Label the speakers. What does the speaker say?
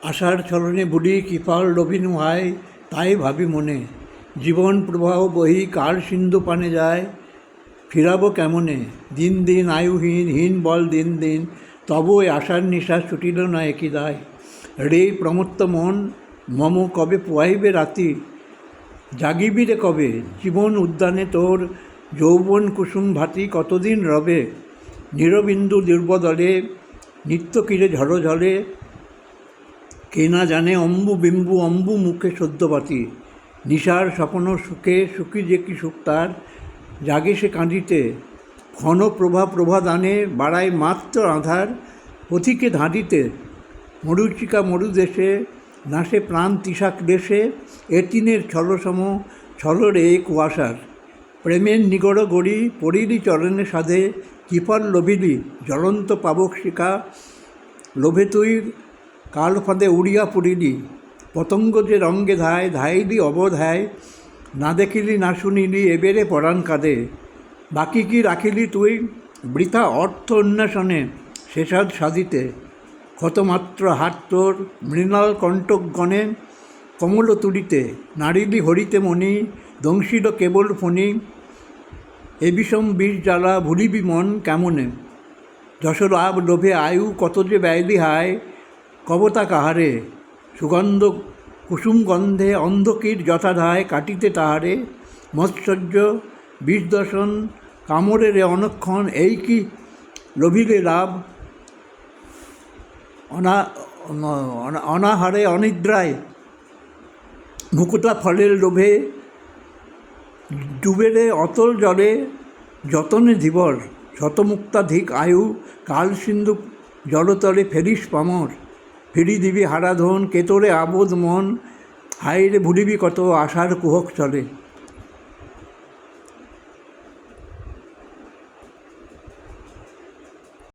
Speaker 1: আশার ছলনে বলি কৃপাল রবিনু হায়, তাই ভাবি মনে জীবন প্রবাহ বহি কাল সিন্ধু পানে যায়। ফিরাবো কেমনে দিন দিন আয়ুহীন হীন বল দিন দিন, তবু ওই আশার নিশাস ছুটিল না একই দায়। রে প্রমত্ত মন মম কবে পোয়াইবে রাতি, জাগিবি রে কবে জীবন উদ্যানে তোর যৌবন কুসুম ভাতি কতদিন রবে। নিরবিন্দু দুর্বদলে নিত্য কিরে ঝড় ঝলে, কে না জানে অম্বু বিম্বু অম্বু মুখে সদ্যপাতি। নিশার স্বপ্ন সুখে সুখী যে কি সুখ তার, জাগে সে কাঁদিতে ঘন প্রভা দানে বাড়ায় মাত্র আধার। পথিকে ধাঁধিতে মরুচিকা মরুদেশে, নাশে প্রাণ তিশা ক্লেশে, এতিনের ছলসম ছলরে কুয়াশার। প্রেমের নিগড় গড়ি পড়িলি চরণে সাধে, কৃপার লোভিলি জ্বলন্ত পাবক শিখা। লোভে তুই কাল ফাঁদে উড়িয়া পড়িলি, পতঙ্গ যে রঙ্গে ধায় ধাইলি অবধায়। না দেখিলি না শুনিলি এবেরে পরাণ কাঁদে, বাকি কি রাখিলি তুই বৃথা অর্থ অন্বেষণে শেষাদ সাধিতে। ক্ষতমাত্র হাত তোর মৃণাল কণ্টকগণে কমল তুলিতে, নারিলি হরিতে মণি দংশিল কেবল ফণি। এ বিষম বিষ জ্বালা ভুলিবি মন কেমনে, যশলাভ লোভে আয়ু কত যে ব্যয়লি হায়। কবতা কাহারে সুগন্ধ কুসুম গন্ধে অন্ধকীর যথাধায় কাটিতে তাহারে। মৎসর্য বিষ দর্শন কামড়ে রে অনক্ষণ, এই কি লোভিলে লাভ অনাহারে অনিদ্রায়। মুকুতা ফলের লোভে ডুবে রে অতল জলে, যতনে ধীবর শতমুক্তাধিক আয়ু। কাল সিন্ধু জলতলে ফেরিস পামর, ফিরি দিবি হারাধন কেতরে আবোধ মন। হায় রে ভুলিবি কত আশার কুহক চলে।